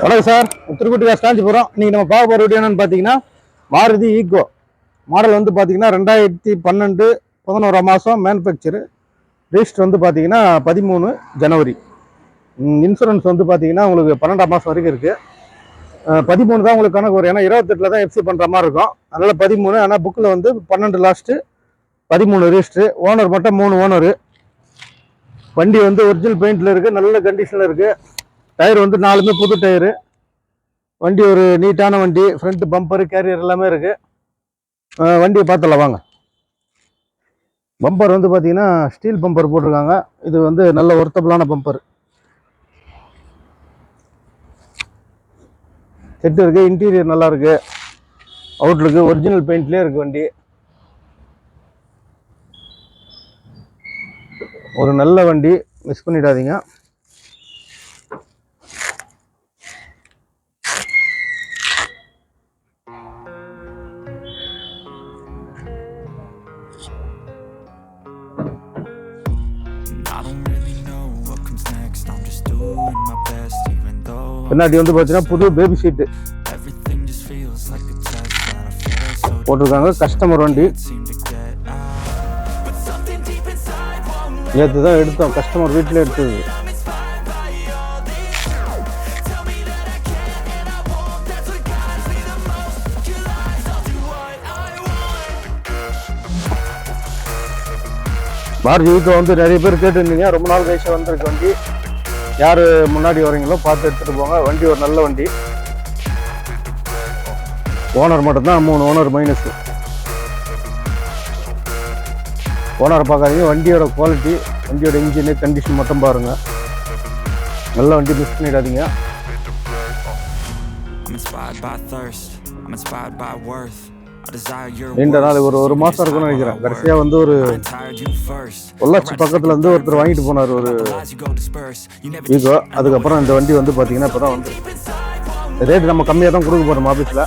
வணக்கம் சார், திருக்குட்டி காஞ்சிபுரம். இன்னைக்கு நம்ம பார்க்க போகிற வீடியோ என்னன்னு பார்த்தீங்கன்னா, மாருதி ஈகோ மாடல் வந்து பார்த்தீங்கன்னா 2012 11ஆம் மாதம் மேனுஃபேக்சரு. ரெஜிஸ்டர் வந்து பார்த்தீங்கன்னா 13 ஜனவரி. இன்சூரன்ஸ் வந்து பார்த்தீங்கன்னா உங்களுக்கு 12ஆம் மாதம் வரைக்கும் இருக்குது. 13 தான் உங்களுக்கு கணக்கு வரும், ஏன்னா 28 தான் எஃப்சி பண்ணுற மாதிரி இருக்கும். அதனால் 13, ஆனால் புக்கில் வந்து 12 லாஸ்ட்டு, 13 ரெஜிஸ்டரு. ஓனர் மட்டும் 3 ஓனரு. வண்டி வந்து ஒரிஜினல் பெயிண்டில் இருக்குது, நல்ல கண்டிஷனில் இருக்குது. டயர் வந்து 4மே புது டயரு. வண்டி ஒரு நீட்டான வண்டி. ஃப்ரண்ட் பம்பரு, கேரியர் எல்லாமே இருக்குது. வண்டியை பார்த்துடலாம் வாங்க. பம்பர் வந்து பார்த்தீங்கன்னா ஸ்டீல் பம்பர் போட்டிருக்காங்க. இது வந்து நல்ல ஒர்த்தபிளான பம்பர். செட்டு இருக்குது, இன்டீரியர் நல்லா இருக்குது, அவுட்லுக்கு ஒரிஜினல் பெயிண்ட்லேயே இருக்குது வண்டி. ஒரு நல்ல வண்டி, மிஸ் பண்ணிடாதீங்க. பின்னாடி வந்து பார்த்தீங்கன்னா புது பேபி சீட்டு போட்டிருக்காங்க. கஸ்டமர் வண்டி நேற்று தான் எடுத்தோம், கஸ்டமர் வீட்டில் எடுத்தது. மாருதி ஈகோ வந்து நிறைய பேர் கேட்டுருந்தீங்க, ரொம்ப நாள் கழிச்சு வந்திருக்கு வண்டி. யார் முன்னாடி வரீங்களோ பார்த்து எடுத்துகிட்டு போங்க. வண்டி ஒரு நல்ல வண்டி. ஓனர் மட்டும்தான் 3 ஓனர் மைனஸ். ஓனரை பார்க்காதீங்க, வண்டியோட குவாலிட்டி, வண்டியோட இன்ஜினு கண்டிஷன் மட்டும் பாருங்கள். நல்ல வண்டி, மிஸ் பண்ணிடாதீங்க. நீண்ட நாள் ஒரு மாதம் இருக்குன்னு நினைக்கிறேன். கடைசியாக வந்து ஒரு பொள்ளாச்சி பக்கத்தில் வந்து ஒருத்தர் வாங்கிட்டு போனார் ஒரு ஈகோ. அதுக்கப்புறம் இந்த வண்டி வந்து பார்த்தீங்கன்னா இப்போ தான் வந்து ரேட் நம்ம கம்மியாக தான் கொடுக்க போகிறோம் ஆஃபீஸில்.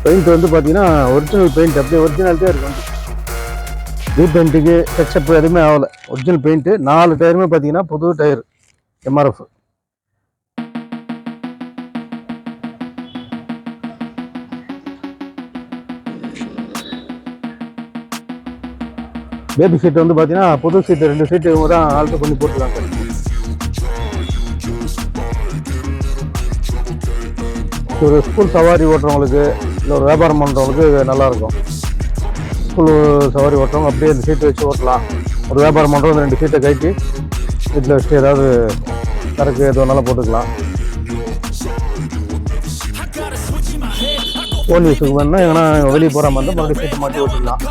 பெயிண்ட் வந்து பார்த்தீங்கன்னா ஒரிஜினல் பெயிண்ட், அப்படியே ஒரிஜினாலிட்டியாக இருக்கும். ரீபெயிண்ட்டுக்கு டச்சப் எதுவுமே ஆகலை, ஒரிஜினல் பெயிண்ட்டு. 4 டயருமே பார்த்தீங்கன்னா புது டயர் எம்ஆர்எஃப். பேபி சீட் வந்து பார்த்தீங்கன்னா புது சீட்டு, 2 சீட்டு இவங்க தான் ஆல்ட்ரு பண்ணி போட்டுருக்காங்க. ஒரு ஸ்கூல் சவாரி ஓட்டுறவங்களுக்கு, இல்லை ஒரு வியாபாரம் பண்ணுறவங்களுக்கு நல்லாயிருக்கும். ஸ்கூல் சவாரி ஓட்டுறவங்க அப்படியே இந்த சீட்டை வச்சு ஓட்டலாம். ஒரு வியாபாரம் பண்ணுறவங்க 2 சீட்டை கட்டி வீட்டில் வச்சுட்டு ஏதாவது சரக்கு எது வேணாலும் போட்டுக்கலாம். ஃபோன் யூஸுக்கு வேணுன்னா எங்கன்னா வெளியே போகிற மாதிரி இருந்தால் மறுபடியும் சீட்டை மாட்டி ஓட்டிக்கலாம்.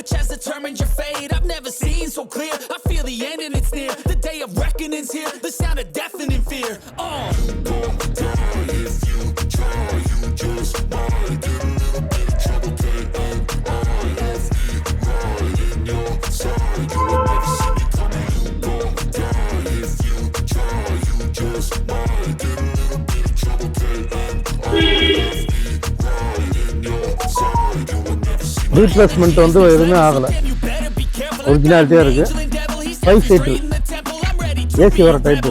Which has determined your fate. I've never seen so clear. I feel the end and it's near. The day of reckoning's here. The sound of deafening fear. If you try, you just might. Trouble can't end. If you ride in your side, you will never see me coming. You won't die. If you try, you just might. Trouble can't end. If you ride in your side, you will never see me. Replacement வந்து எதுவுமே ஆகலை, ஒரிஜினாலிட்டியாக இருக்குது. 5 சீட்டு AC வர type.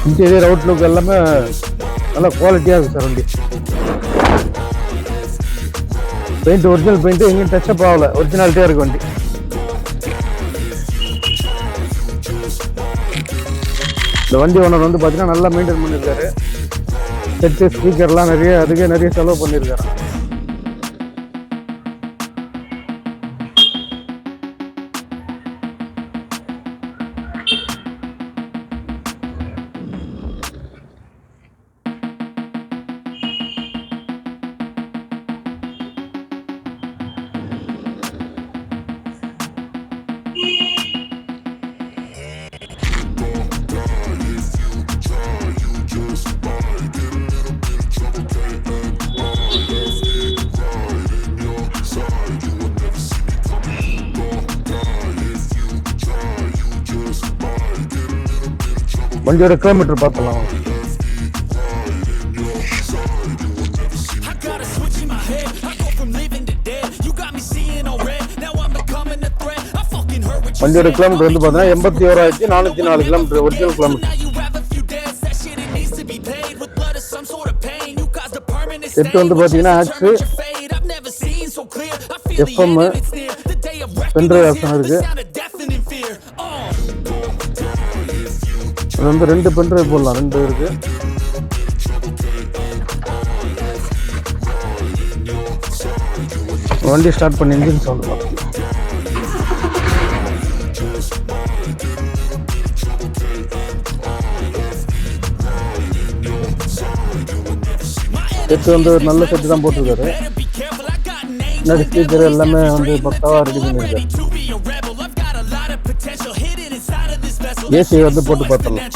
Interior Outlook எல்லாமே நல்ல குவாலிட்டியாக இருக்குது sir வண்டி. பெயிண்ட் ஒரிஜினல் பெயிண்ட், எங்கேயும் டச்சப் ஆகலை, ஒரிஜினாலிட்டியாக இருக்கு வண்டி. இந்த வண்டி ஓனர் வந்து பார்த்தீங்கன்னா நல்லா மெயின்டைன் பண்ணியிருக்காரு. செட்டு ஸ்பீக்கர்லாம் நிறைய அதுக்கே நிறைய செலவு பண்ணியிருக்காரு. வண்டியோட கிலோமீட்டர் பார்த்துலாம். வண்டியோட கிலோமீட்டர் வந்து பார்த்தீங்கன்னா 81,404 கிலோமீட்டர் ஒரிஜினல் கிலோமீட்டர். செட் வந்து பார்த்தீங்கன்னா ஆக்ஸு, எஃப்எம், பென்ட்ரைவ் ஆப்ஷன் இருக்கு. அது வந்து 2 பென்ட்ரைவ் போடலாம், 2 இருக்கு. வண்டி ஸ்டார்ட் பண்ணி இன்ஜின் சவுண்ட் பார்க்கலாம். செட்டு வந்து ஒரு நல்ல செட்டு தான் போட்டிருக்காரு. முன்னாடி ஸ்பீக்கர் எல்லாமே வந்து பக்காவாக ரெடி பண்ணியிருக்காரு. ஏசி வந்து போட்டு பார்த்துடலாம்.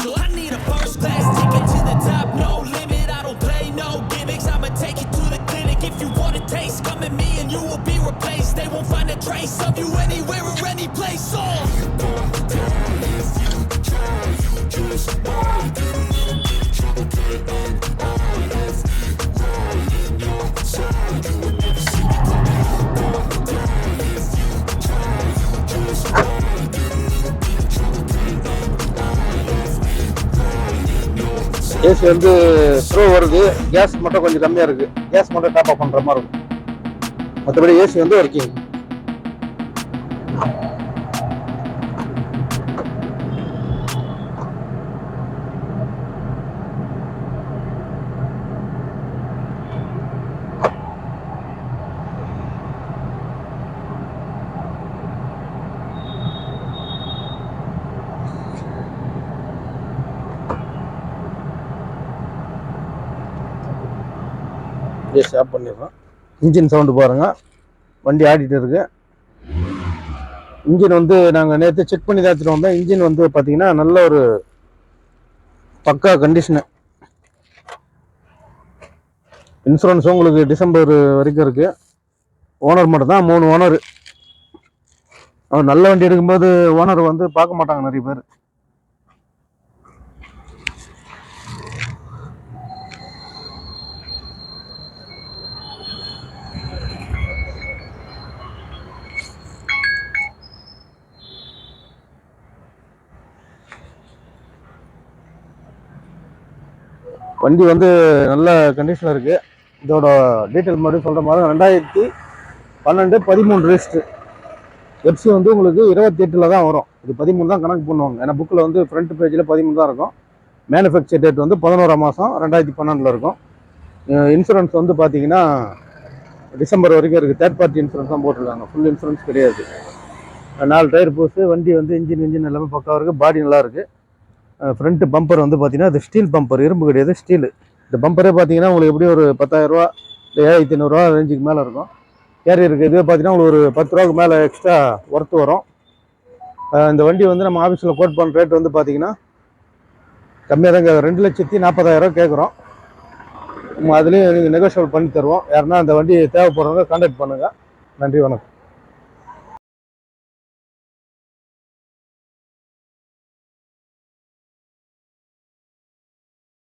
ஏசி வந்து த்ரோ வருது, கேஸ் மட்டும் கொஞ்சம் கம்மியாக இருக்குது. கேஸ் மட்டும் டாப் அப் பண்ணுற மாதிரி இருக்கும். மற்றபடி ஏசி வந்து ஒர்க்கிங். ஏசி ஆஃப் பண்ணிடுறோம். இன்ஜின் சவுண்டு பாருங்கள், வண்டி ஆடிட்டு இருக்கு. இன்ஜின் வந்து நாங்கள் நேற்று செக் பண்ணி தான் எடுத்துகிட்டு வந்தோம். இன்ஜின் வந்து பார்த்தீங்கன்னா நல்ல ஒரு பக்கா கண்டிஷனு. இன்சூரன்ஸ் உங்களுக்கு டிசம்பர் வரைக்கும் இருக்குது. ஓனர் மட்டும் தான், 3 ஓனர். நல்ல வண்டி எடுக்கும்போது ஓனர் வந்து பார்க்க மாட்டாங்க நிறைய பேர். வண்டி வந்து நல்ல கண்டிஷனில் இருக்குது. இதோட டீட்டெயில் மட்டும் சொல்கிற மாதிரி 2012 13 ரெஜிஸ்ட்ரு. எஃப்சி வந்து உங்களுக்கு 28 தான் வரும். இது 13 தான் கணக்கு பண்ணுவாங்க. ஏன்னா புக்கில் வந்து ஃப்ரண்ட் பேஜில் 13 தான் இருக்கும். மேனுஃபேக்சர் டேட் வந்து 11ஆம் மாதம் 2012 இருக்கும். இன்சூரன்ஸ் வந்து பார்த்தீங்கன்னா டிசம்பர் வரைக்கும் இருக்குது. தேர்ட் பார்ட்டி இன்சூரன்ஸ் தான் போட்டிருக்காங்க, ஃபுல் இன்சூரன்ஸ் கிடையாது. 4 டயர் போஸ்ட்டு. வண்டி வந்து இன்ஜின் எல்லாமே பக்காவாக இருக்குது. பாடி நல்லா இருக்குது. ஃப்ரண்ட் பம்பர் வந்து பார்த்தீங்கன்னா அது ஸ்டீல் பம்பர், இரும்பு கிடையாது, ஸ்டீலு. இந்த பம்பரே பார்த்தீங்கன்னா உங்களுக்கு எப்படி ஒரு 10,000 ரூபா இல்லை 7,500 ரேஞ்சுக்கு மேலே இருக்கும். கேரியருக்கு இதுவே பார்த்தீங்கன்னா உங்களுக்கு ஒரு 10 ரூபாய்க்கு மேலே எக்ஸ்ட்ரா ஒர்த்து வரும். இந்த வண்டி வந்து நம்ம ஆஃபீஸில் கோட் பண்ணுற ரேட் வந்து பார்த்தீங்கன்னா கம்மியாக தான் கேட்குறோம். 2,40,000 கேட்குறோம். அதுலேயும் நீங்கள் நெகோஷியபிள் பண்ணி தருவோம். யாருன்னா அந்த வண்டி தேவைப்படுறவங்க கான்டாக்ட் பண்ணுங்கள். நன்றி, வணக்கம்.